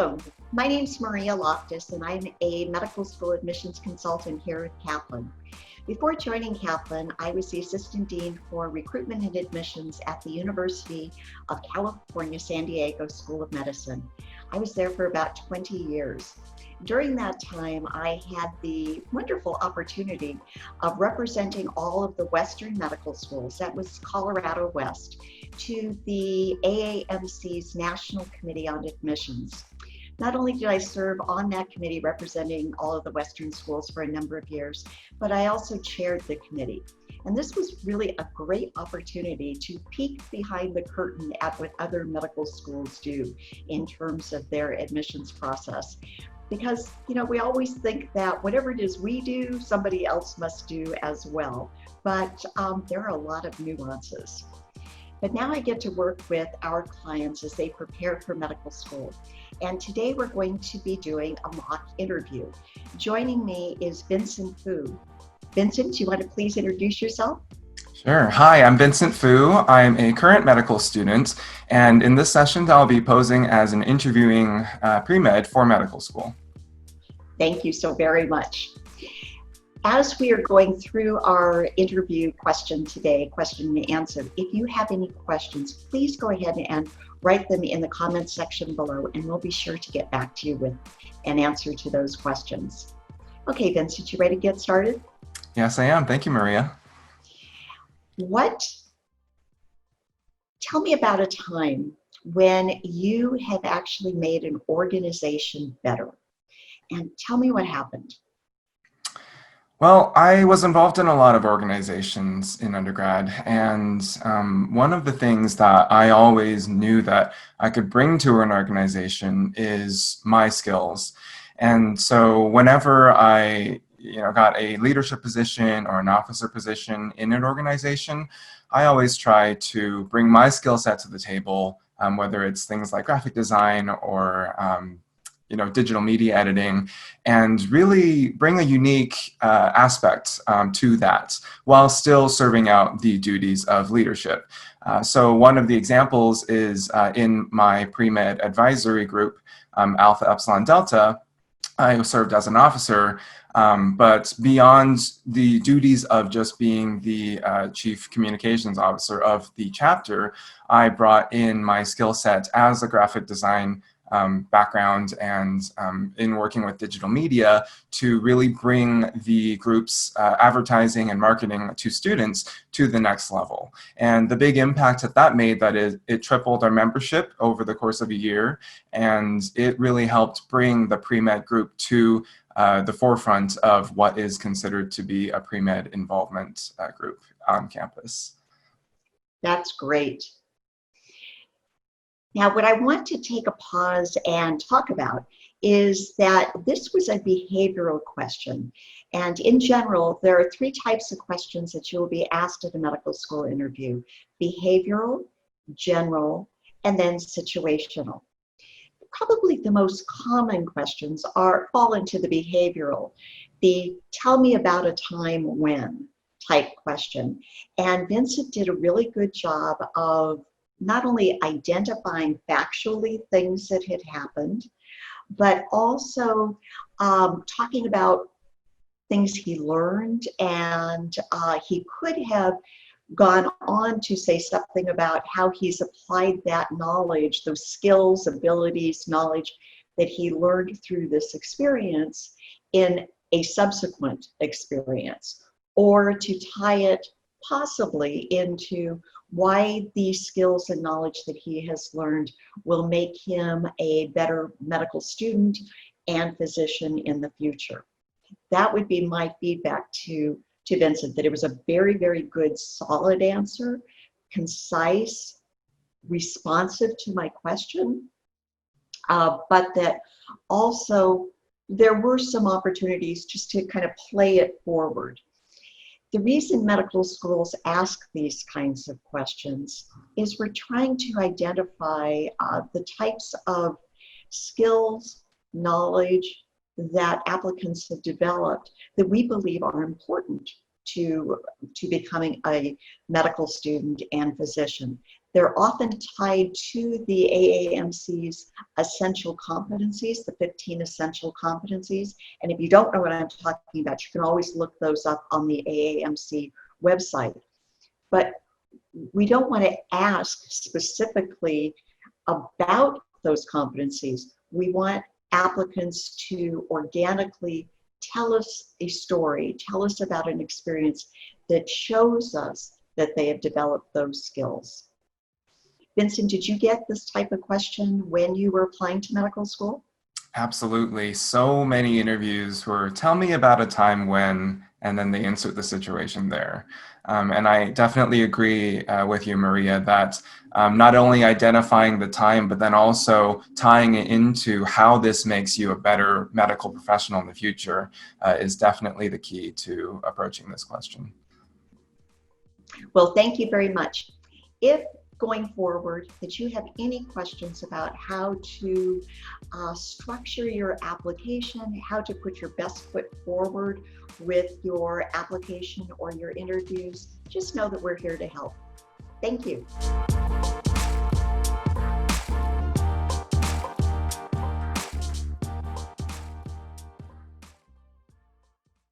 Welcome. My name is Maria Loftus, and I'm a medical school admissions consultant here at Kaplan. Before joining Kaplan, I was the assistant dean for recruitment and admissions at the University of California, San Diego School of Medicine. I was there for about 20 years. During that time, I had the wonderful opportunity of representing all of the Western medical schools, that was Colorado West, to the AAMC's National Committee on Admissions. Not only did I serve on that committee representing all of the Western schools for a number of years, but I also chaired the committee. And this was really a great opportunity to peek behind the curtain at what other medical schools do in terms of their admissions process. Because, we always think that whatever it is we do, somebody else must do as well. But there are a lot of nuances. But now I get to work with our clients as they prepare for medical school. And today we're going to be doing a mock interview. Joining me is Vincent Fu. Vincent, do you want to please introduce yourself? Sure. Hi, I'm Vincent Fu. I'm a current medical student, and in this session, I'll be posing as an interviewing pre-med for medical school. Thank you so very much. As we are going through our interview question today, question and answer, if you have any questions, please go ahead and write them in the comments section below, and we'll be sure to get back to you with an answer to those questions. Okay, Vincent, you ready to get started? Yes, I am. Thank you, Maria. Tell me about a time when you have actually made an organization better, and tell me what happened. Well, I was involved in a lot of organizations in undergrad, and one of the things that I always knew that I could bring to an organization is my skills. And so whenever I got a leadership position or an officer position in an organization, I always try to bring my skill set to the table, whether it's things like graphic design or digital media editing, and really bring a unique aspect to that while still serving out the duties of leadership. So one of the examples is in my pre-med advisory group, Alpha Epsilon Delta. I served as an officer, but beyond the duties of just being the chief communications officer of the chapter, I brought in my skill set as a graphic design background and in working with digital media to really bring the group's advertising and marketing to students to the next level. And the big impact that made, that is, it tripled our membership over the course of a year, and it really helped bring the pre-med group to the forefront of what is considered to be a pre-med involvement group on campus. That's great. Now, what I want to take a pause and talk about is that this was a behavioral question. And in general, there are three types of questions that you'll be asked at a medical school interview: behavioral, general, and then situational. Probably the most common questions fall into the behavioral, the tell me about a time when type question. And Vincent did a really good job of not only identifying factually things that had happened, but also talking about things he learned, and he could have gone on to say something about how he's applied that knowledge, those skills, abilities, knowledge that he learned through this experience in a subsequent experience, or to tie it possibly into why these skills and knowledge that he has learned will make him a better medical student and physician in the future. That would be my feedback to Vincent, that it was a very, very good, solid answer, concise, responsive to my question, but that also there were some opportunities just to kind of play it forward. The reason medical schools ask these kinds of questions is we're trying to identify the types of skills, knowledge that applicants have developed that we believe are important to becoming a medical student and physician. They're often tied to the AAMC's essential competencies, the 15 essential competencies. And if you don't know what I'm talking about, you can always look those up on the AAMC website. But we don't want to ask specifically about those competencies. We want applicants to organically tell us a story, tell us about an experience that shows us that they have developed those skills. Vincent, did you get this type of question when you were applying to medical school? Absolutely. So many interviews were, tell me about a time when, and then they insert the situation there. And I definitely agree with you, Maria, that not only identifying the time, but then also tying it into how this makes you a better medical professional in the future is definitely the key to approaching this question. Well, thank you very much. If going forward that you have any questions about how to structure your application, how to put your best foot forward with your application or your interviews, just know that we're here to help. Thank you.